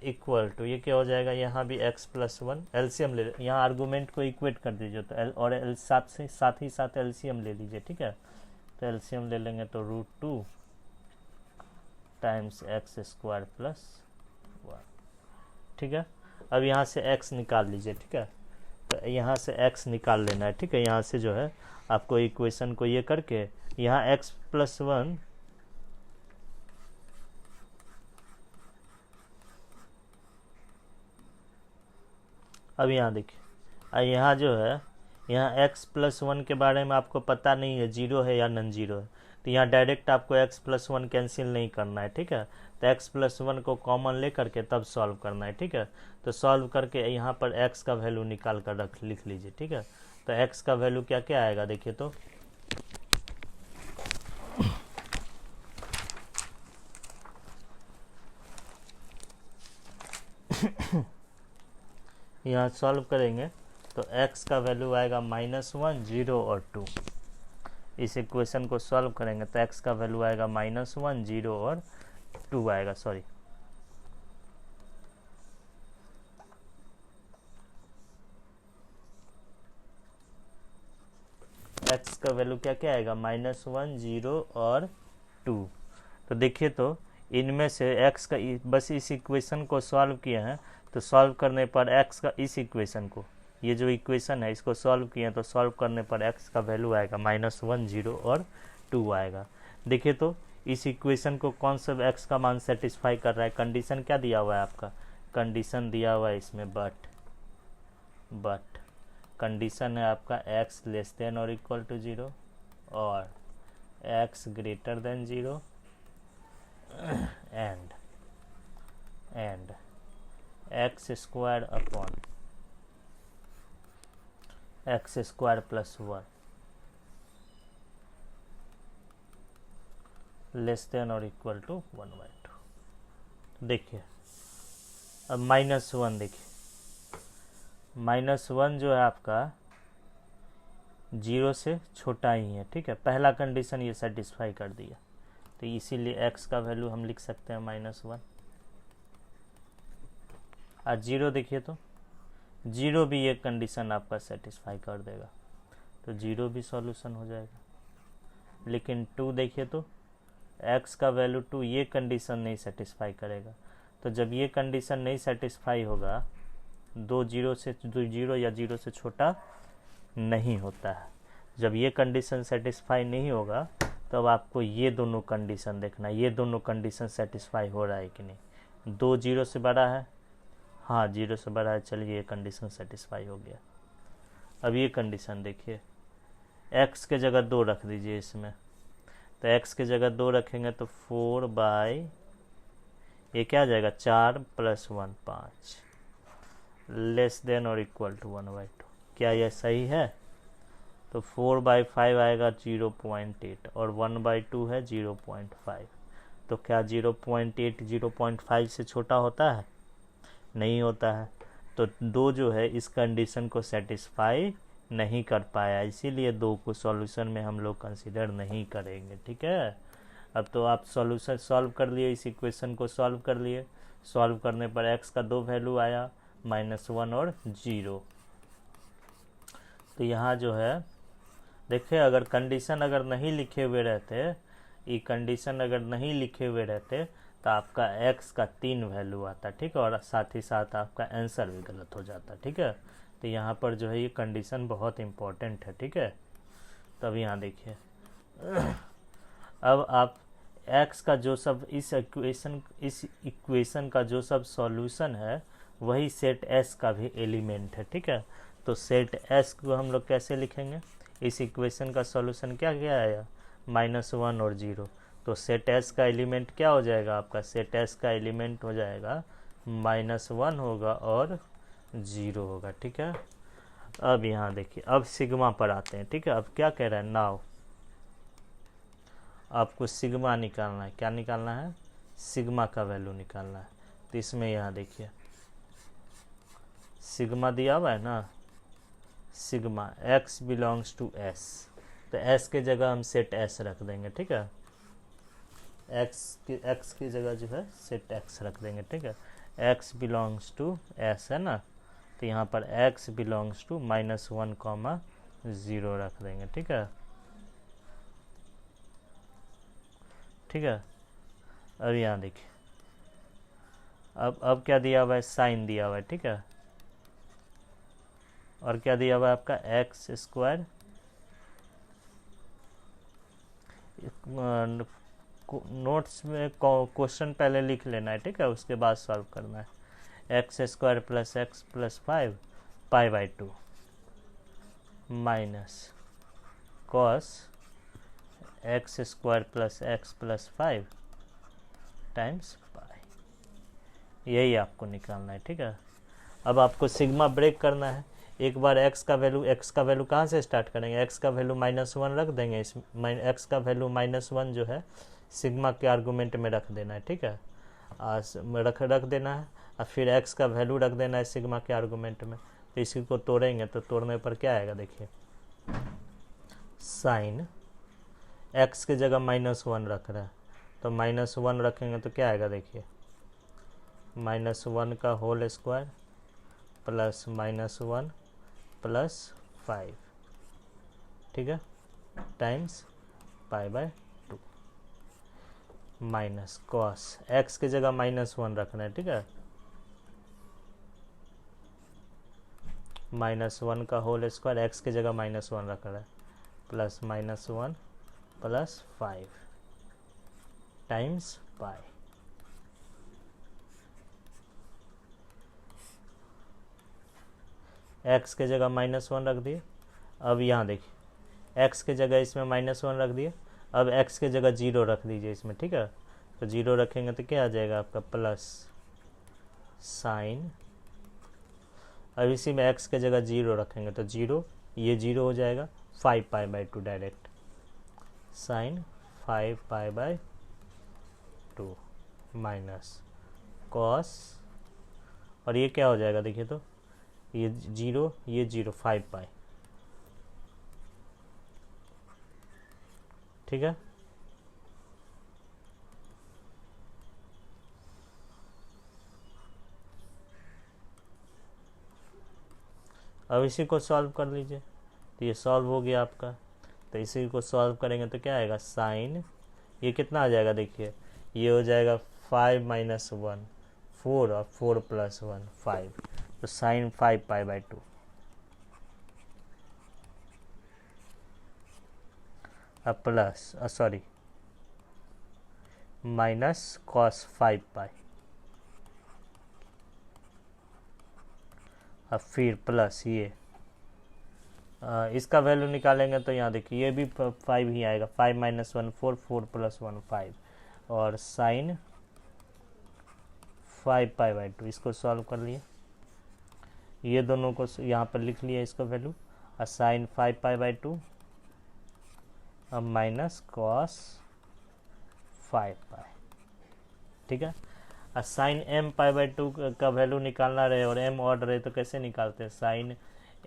equal to, ये क्या हो जाएगा, यहाँ भी x प्लस 1 एलसीएम ले, यहाँ आर्गूमेंट को इक्वेट कर दीजिए तो और साथ ही साथ एलसीएम ले लीजिए, ठीक है। तो एलसीएम ले लेंगे तो √2 टाइम्स एक्स स्क्वायर प्लस 1, ठीक है। अब यहाँ से x निकाल लीजिए, ठीक है। तो यहाँ से x निकाल लेना है, ठीक है। यहाँ से जो है आपको इक्वेशन को ये करके यहाँ x प्लस 1 अब यहाँ देखिए, यहाँ जो है यहाँ x प्लस 1 के बारे में आपको पता नहीं है जीरो है या नॉन जीरो है, तो यहाँ डायरेक्ट आपको x प्लस 1 कैंसिल नहीं करना है, ठीक है। तो x प्लस 1 को कॉमन ले करके तब सॉल्व करना है, ठीक है। तो सॉल्व करके यहाँ पर x का वैल्यू निकाल कर लिख लीजिए, ठीक है। तो x का वैल्यू क्या क्या आएगा, देखिए तो यहाँ सॉल्व करेंगे तो x का वैल्यू आएगा -1 0 और 2, इस इक्वेशन को सॉल्व करेंगे तो x का वैल्यू आएगा -1 0 और 2 आएगा, सॉरी x का वैल्यू क्या क्या आएगा -1 0 और 2। तो देखिए तो इनमें से x का बस इस इक्वेशन को सॉल्व किए हैं, तो सॉल्व करने पर x का इस इक्वेशन को ये जो इक्वेशन है इसको सॉल्व किए तो सॉल्व करने पर x का वैल्यू आएगा -1 0 और 2 आएगा। देखिए तो इस इक्वेशन को कौन सा x का मान सेटिस्फाई कर रहा है, कंडीशन क्या दिया हुआ है आपका, कंडीशन दिया हुआ है इसमें बट कंडीशन है आपका x लेस देन और इक्वल टू 0 और x greater than 0 and x square upon x square plus 1 less than और इक्वल टू 1/2। देखिए अब -1 देखिए, -1 जो है आपका 0 से छोटा ही है, ठीक है। पहला कंडीशन ये सेटिस्फाई कर दिया, तो इसीलिए x का वैल्यू हम लिख सकते हैं -1। और 0 देखिए तो 0 भी ये कंडीशन आपका सेटिस्फाई कर देगा, तो 0 भी सॉल्यूशन हो जाएगा। लेकिन 2 देखिए तो x का वैल्यू 2 ये कंडीशन नहीं सेटिस्फाई करेगा, तो जब ये कंडीशन नहीं सेटिस्फाई होगा, 2 0 या 0 से छोटा नहीं होता है। जब ये कंडीशन सेटिस्फाई नहीं होगा तब आपको ये दोनों कंडीशन देखना है, ये दोनों कंडीशन सेटिस्फाई हो रहा है कि नहीं। 2 0 से बड़ा है, हाँ 0 से बड़ा है, चलिए ये कंडीशन सेटिस्फाई हो गया। अब ये कंडीशन देखिए, x के जगह 2 रख दीजिए इसमें, तो x के जगह 2 रखेंगे तो 4 ये क्या आ जाएगा 4 + 1 5 लेस देन और इक्वल टू 1/2। क्या यह सही है? तो 4/5 आएगा 0.8 और 1/2 है 0.5। तो क्या 0.8 0.5 से छोटा होता है? नहीं होता है। तो 2 जो है इस कंडीशन को सेटिस्फाई नहीं कर पाया, इसीलिए 2 को सॉल्यूशन में हम लोग कंसीडर नहीं करेंगे, ठीक है। अब तो आप सॉल्यूशन सॉल्व कर लिए, इस इक्वेशन को सॉल्व कर लिए। सॉल्व करने पर x का 2 वैल्यू आया, -1 और 0। तो यहाँ जो है देखिए, अगर कंडीशन अगर नहीं लिखे हुए रहते, ये कंडीशन अगर नहीं लिखे हुए रहते तो आपका x का 3 वैल्यू आता, ठीक है, और साथ ही साथ आपका आंसर भी गलत हो जाता, ठीक है। तो यहाँ पर जो है ये कंडीशन बहुत इम्पोर्टेंट है, ठीक है। तब यहाँ देखिए अब आप x का जो सब इस इक्वेशन का जो सब सॉल्यूशन है वही सेट s का भी एलिमेंट है, ठीक है। तो सेट s को हम लोग कैसे लिखेंगे? इस इक्वेशन का सॉल्यूशन क्या क्या आया, -1 और 0। तो सेट s का एलिमेंट क्या हो जाएगा आपका? सेट s का एलिमेंट हो जाएगा -1 होगा और 0 होगा, ठीक है। अब यहाँ देखिए, अब सिग्मा पर आते हैं, ठीक है। अब क्या कह रहा है, नाउ आपको सिग्मा निकालना है। क्या निकालना है? सिग्मा का वैल्यू निकालना है। तो इसमें यहाँ देखिए सिग्मा दिया हुआ है ना, sigma x belongs to s, तो s के जगह हम सेट s रख देंगे, ठीक है। x की जगह जो है सेट x रख देंगे, ठीक है। x बिलोंग्स टू s है ना, तो यहाँ पर x बिलोंग्स टू -1, 0 रख देंगे, ठीक है। ठीक है। अब यहाँ देखिए, अब क्या दिया हुआ है, साइन दिया हुआ है, ठीक है। और क्या दिया हुआ है आपका एक्स स्क्वायर, नोट्स में क्वेश्चन पहले लिख लेना है, ठीक है, उसके बाद सॉल्व करना है। x² + x + 5 π/2 minus cos x² + x + 5 times pi, यही आपको निकालना है, ठीक है। अब आपको सिग्मा ब्रेक करना है। एक बार x का वैल्यू कहाँ से स्टार्ट करेंगे? x का वैल्यू -1 रख देंगे, इस x का वैल्यू -1 जो है सिग्मा के आर्गूमेंट में रख देना है, ठीक है। रख देना है और फिर x का वैल्यू रख देना है सिग्मा के आर्गूमेंट में। तो इसी को तोड़ेंगे तो तोड़ने पर क्या आएगा, देखिए साइन x की जगह -1 रख रहा है, तो -1 रखेंगे तो क्या आएगा, देखिए -1 का होल स्क्वायर प्लस -1 + 5, ठीक है, टाइम्स π/2 माइनस कॉस x की जगह -1 रखना है, ठीक है, -1 का होल स्क्वायर, एक्स की जगह -1 रख रहा है, प्लस -1 प्लस 5 टाइम्स पाई। एक्स के जगह -1 रख दिए। अब यहाँ देखिए एक्स के जगह इसमें -1 रख दिए। अब एक्स के जगह 0 रख दीजिए इसमें, ठीक है। तो 0 रखेंगे तो क्या आ जाएगा आपका, प्लस साइन। अब इसी में एक्स के जगह 0 रखेंगे तो 0, ये 0 हो जाएगा, 5π/2 डायरेक्ट, साइन 5π/2 माइनस कॉस, और ये क्या हो जाएगा देखिए, तो ये 0 ये 0, 5π, ठीक है। अब इसी को सॉल्व कर लीजिए, तो ये सॉल्व हो गया आपका। तो इसी को सॉल्व करेंगे तो क्या आएगा, साइन, ये कितना आ जाएगा देखिए, ये हो जाएगा 5 - 1 4, और 4 + 1 5, तो साइन 5π/2 अब प्लस सॉरी माइनस कॉस 5π, अब फिर प्लस ये इसका वैल्यू निकालेंगे तो यहाँ देखिए ये भी 5 ही आएगा, 5 - 1 4, 4 + 1 5, और साइन 5π/2, इसको सॉल्व कर लिए, ये दोनों को यहाँ पर लिख लिया इसका वैल्यू, और साइन 5π/2 अब माइनस कॉस 5π, ठीक है। और साइन m π/2 का वैल्यू निकालना रहे और m ऑड रहे तो कैसे निकालते हैं, साइन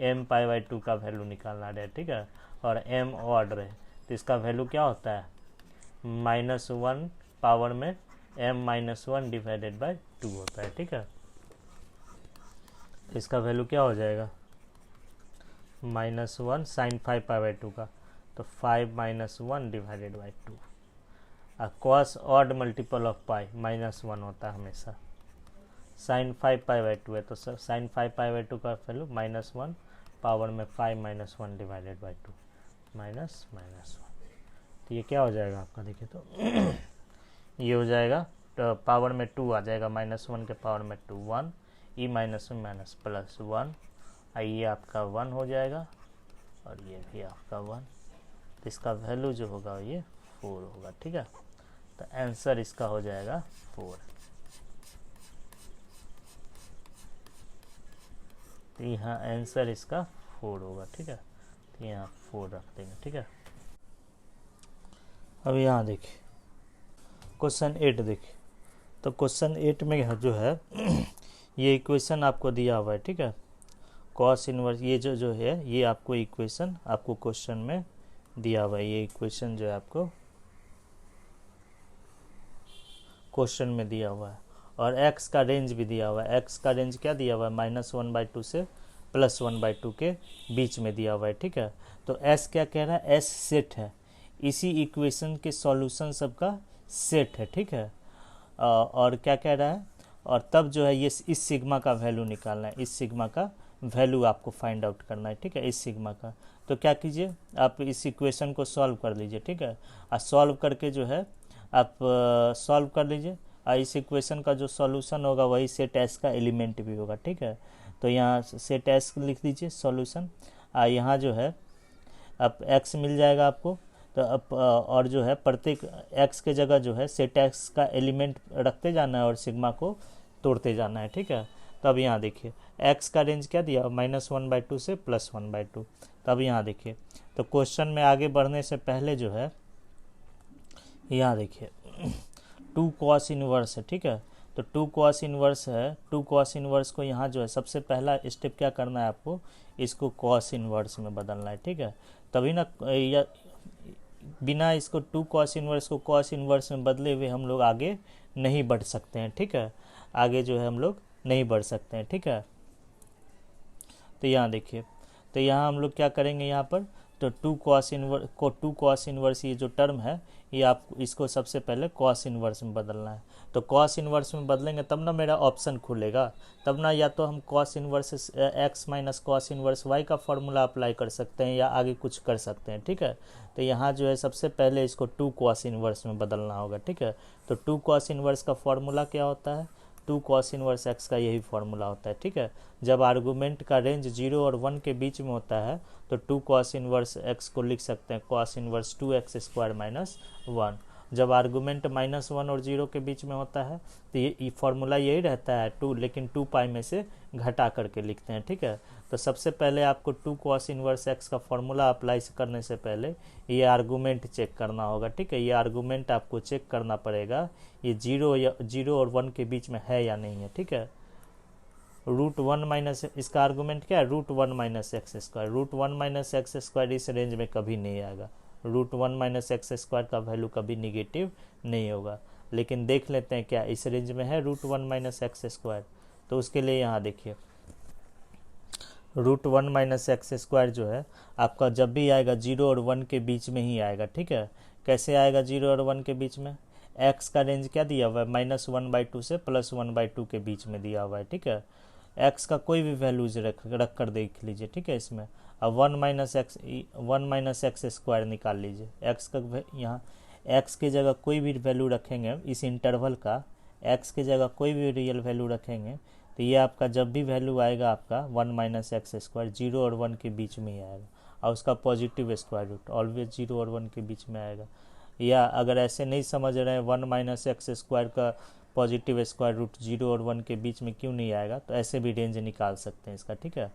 m π/2 का वैल्यू निकालना रहे, ठीक है, और m ऑड रहे तो इसका वैल्यू क्या होता है, -1 पावर में m-1 / 2 होता है, ठीक है। इसका वैल्यू क्या हो जाएगा, -1 साइन 5π/2 का, तो 5 - 1 / 2, और कॉस ऑड मल्टीपल ऑफ पाई -1 होता है हमेशा, साइन 5π/2 है तो साइन 5π/2 का वैल्यू -1 पावर में 5 - 1 / 2 -1, तो ये क्या हो जाएगा आपका देखिए, तो ये हो जाएगा, तो पावर में 2 आ जाएगा, -1 के पावर में 2 1, e -1 प्लस 1, ये आपका 1 हो जाएगा, और ये भी आपका 1, तो इसका वैल्यू जो होगा ये 4 होगा, ठीक है। तो आंसर इसका हो जाएगा 4। तो यहाँ आंसर इसका 4 होगा, ठीक है। तो यहाँ 4 रख देंगे, ठीक है। अब यहाँ देखिए क्वेश्चन 8 देखिए, तो क्वेश्चन 8 में जो है ये इक्वेशन आपको दिया हुआ है, ठीक है, कॉस इनवर्स, ये जो है ये आपको इक्वेशन आपको क्वेश्चन में दिया हुआ है, ये इक्वेशन जो है आपको क्वेश्चन में दिया हुआ है, और x का रेंज भी दिया हुआ है। x का रेंज क्या दिया हुआ है, -1/2 से +1/2 के बीच में दिया हुआ है, ठीक है। तो s क्या कह रहा है, s सेट है, इसी इक्वेशन के सॉल्यूशन सबका सेट है, ठीक है। और क्या कह रहा है, और तब जो है ये इस सिग्मा का वैल्यू निकालना है, इस सिग्मा का वैल्यू आपको फाइंड आउट करना है, ठीक है, इस सिग्मा का। तो क्या कीजिए, आप इस इक्वेशन को सॉल्व कर लीजिए, ठीक है, और सॉल्व करके जो है आप सॉल्व कर लीजिए, और इस इक्वेशन का जो सॉल्यूशन होगा वही सेट एस का एलिमेंट भी होगा, ठीक है। तो यहाँ सेट एस लिख दीजिए सॉल्यूशन, यहाँ जो है अब एक्स मिल जाएगा आपको, तो अब और जो है प्रत्येक एक्स के जगह जो है सेट एक्स का एलिमेंट रखते जाना है और सिग्मा को तोड़ते जाना है, ठीक है। तो अब यहाँ देखिए एक्स का रेंज क्या दिया, -1/2 से +1/2। तब यहाँ देखिए, तो क्वेश्चन में आगे बढ़ने से पहले जो है यहाँ देखिए 2 cos इनवर्स है, ठीक है। तो 2 cos इनवर्स है, 2 cos इनवर्स को यहाँ जो है सबसे पहला स्टेप क्या करना है आपको, इसको cos इनवर्स में बदलना है, ठीक है। तभी ना या बिना इसको 2 cos इनवर्स को cos इनवर्स में बदले हुए हम लोग आगे नहीं बढ़ सकते हैं, ठीक है, आगे जो है हम लोग नहीं बढ़ सकते हैं, ठीक है। तो यहाँ देखिए, तो यहाँ हम लोग क्या करेंगे, यहाँ पर तो टू कॉस इनवर्स ये जो टर्म है, ये आप इसको सबसे पहले कॉस इनवर्स में बदलना है। तो कॉस इनवर्स में बदलेंगे तब ना मेरा ऑप्शन खुलेगा, तब ना या तो हम cos inverse x minus cos inverse y का फॉर्मूला अप्लाई कर सकते हैं या आगे कुछ कर सकते हैं, ठीक है। तो यहाँ जो है सबसे पहले इसको टू कॉस इनवर्स में बदलना होगा, ठीक है। तो टू कॉस इनवर्स का फॉर्मूला क्या होता है, टू कॉस इनवर्स एक्स का यही फॉर्मूला होता है, ठीक है। जब आर्गूमेंट का रेंज 0 और 1 के बीच में होता है तो टू कॉस इनवर्स एक्स को लिख सकते हैं कॉस इनवर्स 2x² माइनस 1। जब आर्गूमेंट -1 और 0 के बीच में होता है तो ये फॉर्मूला यही रहता है 2, लेकिन 2 पाई में से घटा करके लिखते हैं, ठीक है। तो सबसे पहले आपको टू कॉस इनवर्स एक्स का फॉर्मूला अप्लाई करने से पहले ये आर्गूमेंट चेक करना होगा, ठीक है। ये आर्गूमेंट आपको चेक करना पड़ेगा ये 0 और 1 के बीच में है या नहीं है, ठीक है। √1 माइनस इसका आर्गूमेंट क्या है, √1 minus x square. √1 minus x square इस रेंज में कभी नहीं आएगा। √1 माइनस एक्स स्क्वायर का वैल्यू कभी निगेटिव नहीं होगा। लेकिन देख लेते हैं क्या इस रेंज में है √1 माइनस एक्स स्क्वायर। तो उसके लिए यहाँ देखिए √1 माइनस एक्स स्क्वायर जो है आपका जब भी आएगा 0 और 1 के बीच में ही आएगा, ठीक है। कैसे आएगा 0 और 1 के बीच में, एक्स का रेंज क्या दिया हुआ है -1/2 से +1/2 के बीच में दिया हुआ है, ठीक है। एक्स का कोई भी वैल्यूज रख कर देख लीजिए, ठीक है। इसमें अब 1 माइनस एक्स स्क्वायर निकाल लीजिए। एक्स का यहाँ एक्स की जगह कोई भी वैल्यू रखेंगे इस इंटरवल का, एक्स की जगह कोई भी रियल वैल्यू रखेंगे तो ये आपका जब भी वैल्यू आएगा आपका 1 माइनस एक्स स्क्वायर 0 और 1 के बीच में ही आएगा, और उसका पॉजिटिव स्क्वायर रूट ऑलवेज 0 और 1 के बीच में आएगा। या अगर ऐसे नहीं समझ रहे हैं 1 माइनस एक्स स्क्वायर का पॉजिटिव स्क्वायर रूट 0 और 1 के बीच में क्यों नहीं आएगा, तो ऐसे भी रेंज निकाल सकते हैं इसका, ठीक है।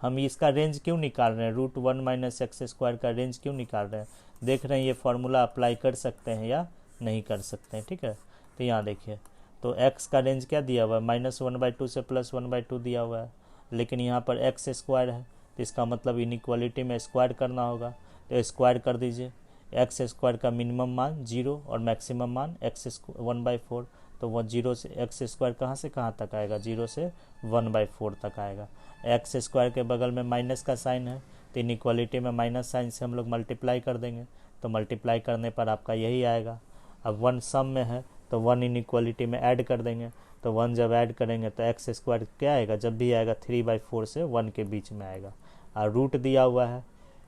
हम इसका रेंज क्यों निकाल रहे हैं, √1 माइनस एक्स स्क्वायर का रेंज क्यों निकाल रहे हैं, देख रहे हैं ये फार्मूला अप्लाई कर सकते हैं या नहीं कर सकते हैं, ठीक है। तो यहाँ देखिए तो x का रेंज क्या दिया हुआ है -1/2 से +1/2 दिया हुआ है, लेकिन यहाँ पर एक्स स्क्वायर है तो इसका मतलब इनइक्वालिटी में स्क्वायर करना होगा। तो स्क्वायर कर दीजिए, एक्स स्क्वायर का मिनिमम मान 0 और मैक्सिमम मान x1/4। तो वह 0 से एक्स स्क्वायर कहाँ से कहाँ तक आएगा, 0 से 1/4 तक आएगा। एक्स स्क्वायर के बगल में माइनस का साइन है तो इनइक्वालिटी में माइनस साइन से हम लोग मल्टीप्लाई कर देंगे, तो मल्टीप्लाई करने पर आपका यही आएगा। अब 1 सम में है तो 1 इनइक्वालिटी में ऐड कर देंगे, तो 1 जब ऐड करेंगे तो एक्स स्क्वायर क्या आएगा, जब भी आएगा 3/4 से 1 के बीच में आएगा। और रूट दिया हुआ है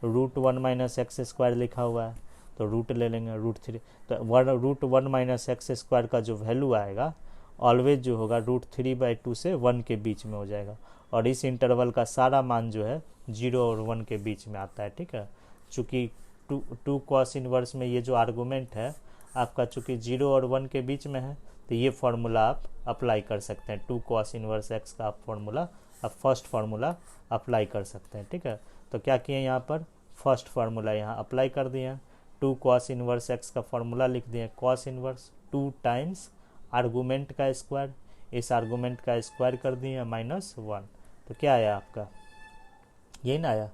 √1 माइनस एक्स स्क्वायर लिखा हुआ है तो रूट ले लेंगे √3। तो √1 माइनस एक्स स्क्वायर का जो वैल्यू आएगा ऑलवेज जो होगा √3/2 से 1 के बीच में हो जाएगा। और इस इंटरवल का सारा मान जो है 0 और 1 के बीच में आता है, ठीक है। चूँकि टू कॉस इनवर्स में ये जो आर्गूमेंट है आपका चूँकि 0 और 1 के बीच में है तो ये फार्मूला आप अप्लाई कर सकते हैं, टू कॉस इनवर्स एक्स का आप फार्मूला आप फर्स्ट फार्मूला अप्लाई कर सकते हैं, ठीक है। तो क्या किए यहाँ पर फर्स्ट फार्मूला यहाँ अप्लाई कर दिए हैं, टू कॉस इनवर्स एक्स का फार्मूला लिख दिए, कॉस इनवर्स 2 टाइम्स आर्गूमेंट का स्क्वायर, इस आर्गूमेंट का स्क्वायर कर दिए -1। तो क्या आया आपका, यही ना आया,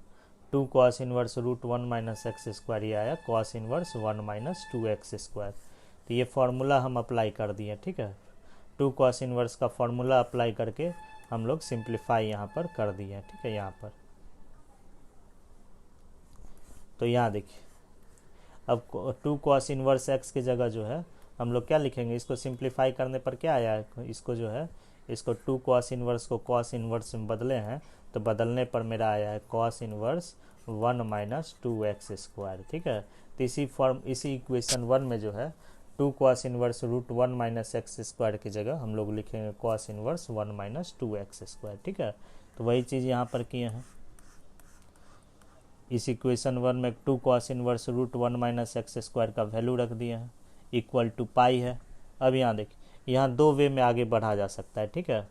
two cos inverse √1 minus x square, ये आया cos inverse 1 minus 2x square. तो ये फार्मूला हम अप्लाई कर दिए, ठीक है। टू कॉस इनवर्स का फार्मूला अप्लाई करके हम लोग सिंप्लीफाई यहाँ पर कर दिए, ठीक है। यहाँ पर तो यहाँ देखिए अब टू कॉस इनवर्स एक्स की जगह जो है हम लोग क्या लिखेंगे, इसको सिंप्लीफाई करने पर क्या आया है, इसको जो है इसको टू कॉस इनवर्स को कॉस इनवर्स में बदले हैं तो बदलने पर मेरा आया है cos inverse 1 minus 2x square, ठीक है। तो इसी इक्वेशन 1 में जो है two cos inverse √1 minus x square की जगह हम लोग लिखेंगे cos inverse 1 minus 2x square, ठीक है। तो वही चीज़ यहाँ पर किए हैं, इस इक्वेशन 1 में two cos inverse √1 minus x square का वैल्यू रख दिए हैं इक्वल टू पाई है। अब यहाँ देखिए यहाँ 2 वे में आगे बढ़ा जा सकता है, ठीक है।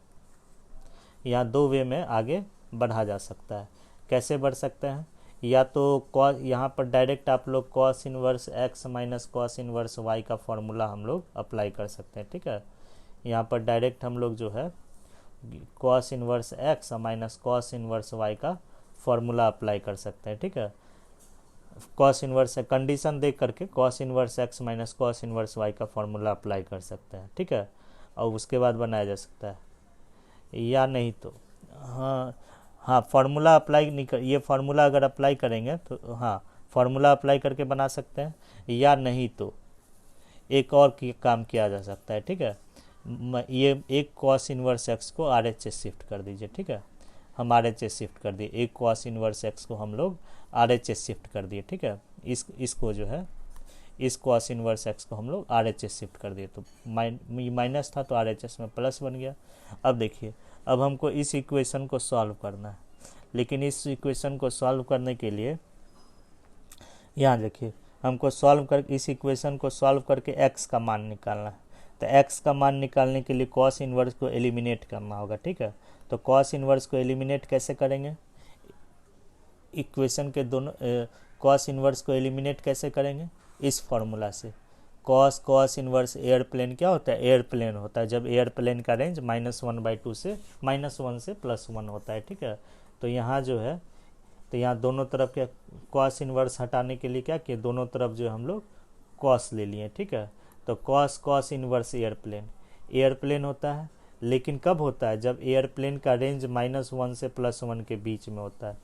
यहाँ 2 वे में आगे बढ़ा जा सकता है, कैसे बढ़ सकते हैं, या तो यहाँ पर डायरेक्ट आप लोग cos inverse x minus cos inverse y का फॉर्मूला हम लोग अप्लाई कर सकते हैं, ठीक है। यहाँ पर डायरेक्ट हम लोग जो है cos inverse x minus cos inverse y का फॉर्मूला अप्लाई कर सकते हैं, ठीक है। कॉस इनवर्स कंडीशन देख करके cos inverse x minus cos inverse y का फॉर्मूला अप्लाई कर सकते हैं, ठीक है। और उसके बाद बनाया जा सकता है, या नहीं तो हाँ हाँ फार्मूला अप्लाई नहीं कर, ये फार्मूला अगर अप्लाई करेंगे तो हाँ फार्मूला अप्लाई करके बना सकते हैं, या नहीं तो एक और काम किया जा सकता है, ठीक है। ये एक कॉस इनवर्स एक्स को आर एच एस शिफ्ट कर दीजिए, ठीक है। हम आर एच एस शिफ्ट कर दिए, एक कॉस इनवर्स एक्स को हम लोग आर एच एस शिफ्ट कर दिए, ठीक है। इसको जो है इस कॉस इनवर्स एक्स को हम लोग आर एच एस शिफ्ट कर दिए, तो माइनस था तो आर एच एस में प्लस बन गया। अब देखिए, अब हमको इस इक्वेशन को सॉल्व करना है, लेकिन इस इक्वेशन को सॉल्व करने के लिए यहाँ देखिए हमको इस इक्वेशन को सॉल्व करके x का मान निकालना है। तो x का मान निकालने के लिए cos इनवर्स को एलिमिनेट करना होगा, ठीक है। तो cos इनवर्स को एलिमिनेट कैसे करेंगे, इक्वेशन के दोनों cos इनवर्स को एलिमिनेट कैसे करेंगे, इस फॉर्मूला से। cos इनवर्स एयर प्लेन क्या होता है, एयर प्लेन होता है जब एयर प्लेन का रेंज -1/2 से -1 से +1 होता है, ठीक है। तो यहाँ जो है, तो यहाँ दोनों तरफ के कॉस इनवर्स हटाने के लिए क्या किए, दोनों तरफ जो हम लोग कॉस ले लिए, ठीक है। तो कॉस इनवर्स एयरप्लेन होता है, लेकिन कब होता है, जब एयरप्लेन का रेंज -1 से +1 के बीच में होता है।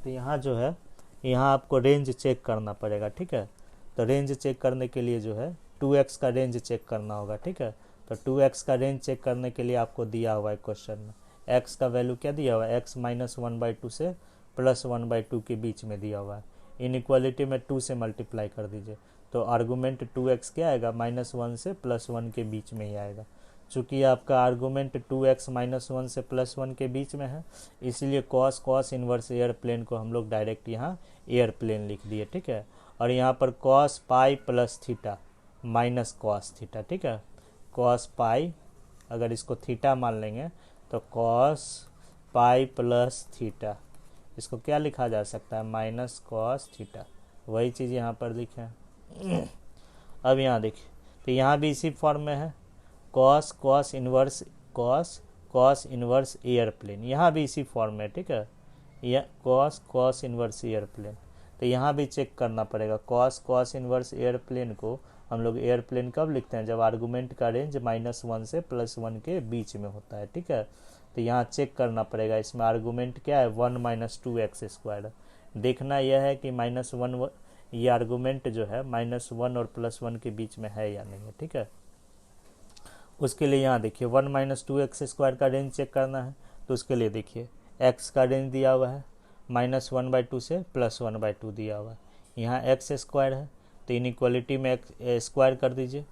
तो यहाँ जो है, यहाँ आपको रेंज चेक करना पड़ेगा, ठीक है। तो रेंज चेक करने के लिए जो है 2x का रेंज चेक करना होगा, ठीक है। तो 2x का रेंज चेक करने के लिए आपको दिया हुआ है क्वेश्चन में, x का वैल्यू क्या दिया हुआ है, x -1/2 से +1/2 के बीच में दिया हुआ है। इनइक्वालिटी में 2 से मल्टीप्लाई कर दीजिए, तो आर्गूमेंट 2x क्या आएगा, -1 से +1 के बीच में ही आएगा। चूँकि आपका आर्गूमेंट 2x -1 से +1 के बीच में है, इसलिए कॉस इनवर्स एयरप्लेन को हम लोग डायरेक्ट यहाँ एयरप्लेन लिख दिए, ठीक है। और यहाँ पर cos pi plus theta minus cos theta, ठीक है। cos पाई, अगर इसको थीटा मान लेंगे तो cos पाई प्लस थीटा, इसको क्या लिखा जा सकता है, माइनस कॉस थीटा, वही चीज़ यहाँ पर लिखे हैं। अब यहाँ देखिए, तो यहाँ भी इसी फॉर्म में है, कॉस इनवर्स एयरप्लेन, यहाँ भी इसी फॉर्म में, ठीक है। यह कॉस इनवर्स एयरप्लेन, तो यहाँ भी चेक करना पड़ेगा। कॉस इनवर्स एयरप्लेन को हम लोग एयरप्लेन कब लिखते हैं, जब आर्गूमेंट का रेंज -1 से +1 के बीच में होता है, ठीक है। तो यहाँ चेक करना पड़ेगा, इसमें आर्गूमेंट क्या है, 1 - 2x²। देखना यह है कि -1, ये आर्गूमेंट जो है -1 और +1 के बीच में है या नहीं है, ठीक है। उसके लिए यहाँ देखिए 1 - 2x² का रेंज चेक करना है, तो उसके लिए देखिए x का रेंज दिया हुआ है -1/2 से +1/2 दिया हुआ है, यहाँ x² है, तो इनइक्वालिटी में स्क्वायर कर दीजिए।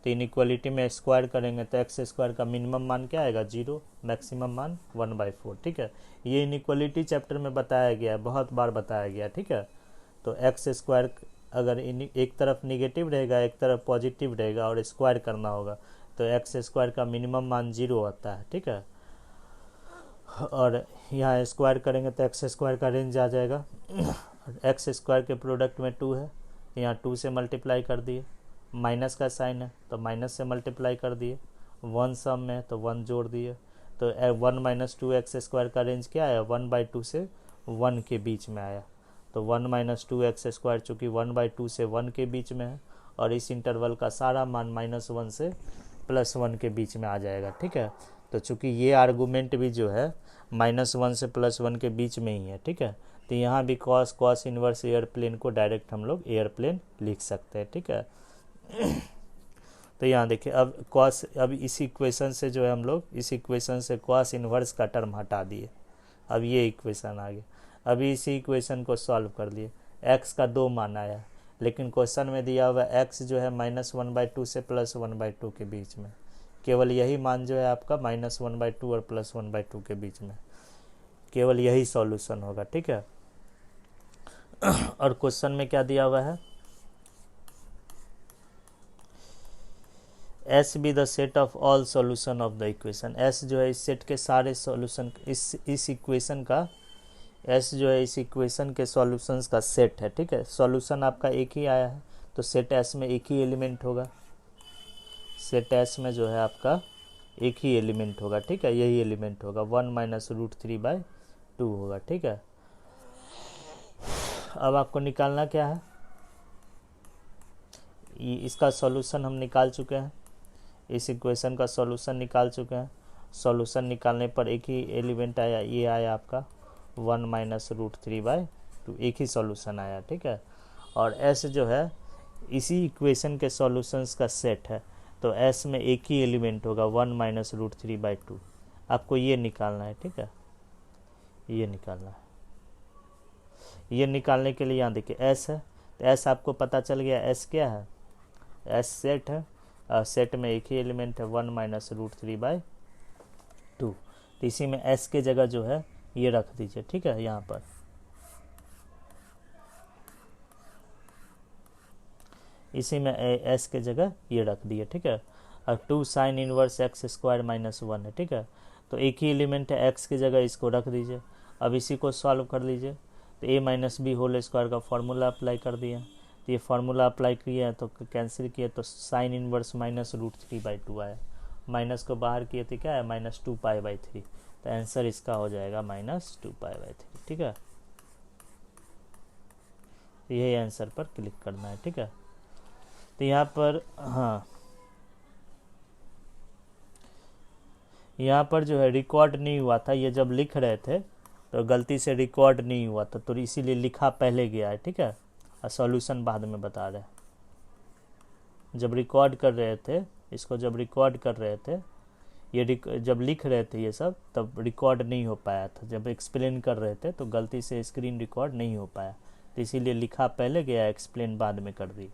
तो इनइक्वालिटी में स्क्वायर करेंगे तो x² का मिनिमम मान क्या आएगा, 0, मैक्सिमम मान 1/4, ठीक है। ये इनइक्वालिटी चैप्टर में बताया गया है, बहुत बार बताया गया, ठीक है। तो x² अगर एक तरफ निगेटिव रहेगा, एक तरफ पॉजिटिव रहेगा और स्क्वायर करना होगा, तो x² का मिनिमम मान 0 आता है, ठीक है। और यहाँ स्क्वायर करेंगे तो x² का रेंज आ जाएगा। x² के प्रोडक्ट में 2 है, यहाँ 2 से मल्टीप्लाई कर दिए, माइनस का साइन है तो माइनस से मल्टीप्लाई कर दिए, 1 सम में तो 1 जोड़ दिए। तो 1 - 2x² का रेंज क्या आया, 1/2 से 1 के बीच में आया। तो 1 - 2x² चूँकि 1/2 से 1 के बीच में है, और इस इंटरवल का सारा मान -1 से +1 के बीच में आ जाएगा, ठीक है। तो चूँकि ये आर्गूमेंट भी जो है -1 से +1 के बीच में ही है, ठीक है। तो यहाँ भी कॉस इनवर्स एयरप्लेन को डायरेक्ट हम लोग एयरप्लेन लिख सकते हैं, ठीक है। तो यहाँ देखिए, अब इस इक्वेशन से जो है हम लोग इस इक्वेशन से कॉस इनवर्स का टर्म हटा दिए, अब ये इक्वेशन आ गया। अभी इसी इक्वेशन को सॉल्व कर लिए, x का 2 मान आया, लेकिन क्वेश्चन में दिया हुआ x जो है -1/2 से +1/2 के बीच में, केवल यही मान जो है आपका -1/2 और +1/2 के बीच में, केवल यही सॉल्यूशन होगा, ठीक है। और क्वेश्चन में क्या दिया हुआ है, S be the set of all solution of the equation. S जो है इस सेट के सारे सॉल्यूशन, इस इक्वेशन का S जो है इस इक्वेशन के सॉल्यूशंस का सेट है, ठीक है। सॉल्यूशन आपका एक ही आया है, तो सेट S में एक ही एलिमेंट होगा, सेट S में जो है आपका एक ही एलिमेंट होगा, ठीक है। यही एलिमेंट होगा, 1 - √3/2 होगा, ठीक है। अब आपको निकालना क्या है, इसका सॉल्यूशन हम निकाल चुके हैं, इस इक्वेशन का सॉल्यूशन निकाल चुके हैं। सॉल्यूशन निकालने पर एक ही एलिमेंट आया, ये आया आपका 1 माइनस रूट 3/2, एक ही सॉल्यूशन आया, ठीक है। और एस जो है इसी इक्वेशन के सॉल्यूशंस का सेट है, तो एस में एक ही एलिमेंट होगा 1 माइनस रूट 3/2। आपको ये निकालना है, ठीक है, ये निकालना है। ये निकालने के लिए यहाँ देखिए एस है, तो एस आपको पता चल गया, एस क्या है, एस सेट है, सेट में एक ही एलिमेंट है 1 माइनस रूट 3/2। तो इसी में एस के जगह जो है ये रख दीजिए, ठीक है, यहाँ पर इसी में एस के जगह ये रख दिए, ठीक है। और 2 sign inverse x square minus 1 है, ठीक है। तो एक ही एलिमेंट है, एक्स की जगह इसको रख दीजिए। अब इसी को सॉल्व कर लीजिए, तो ए माइनस बी होल स्क्वायर का फार्मूला अप्लाई कर दिया। तो ये फार्मूला अप्लाई किया तो कैंसिल किया, तो साइन इनवर्स माइनस रूट 3/2 आया। माइनस को बाहर किए थे, क्या है, -2π/3। तो आंसर इसका हो जाएगा -2π/3, ठीक है। यही आंसर पर क्लिक करना है, ठीक है। तो यहाँ पर हाँ, यहाँ पर जो है रिकॉर्ड नहीं हुआ था, ये जब लिख रहे थे तो गलती से रिकॉर्ड नहीं हुआ था, तो इसीलिए लिखा पहले गया है, ठीक है, और सॉल्यूशन बाद में बता रहे हैं। जब रिकॉर्ड कर रहे थे इसको, जब रिकॉर्ड कर रहे थे ये जब लिख रहे थे ये सब, तब रिकॉर्ड नहीं हो पाया था। जब एक्सप्लेन कर रहे थे तो गलती से स्क्रीन रिकॉर्ड नहीं हो पाया, तो इसीलिए लिखा पहले गया, एक्सप्लेन बाद में कर दी।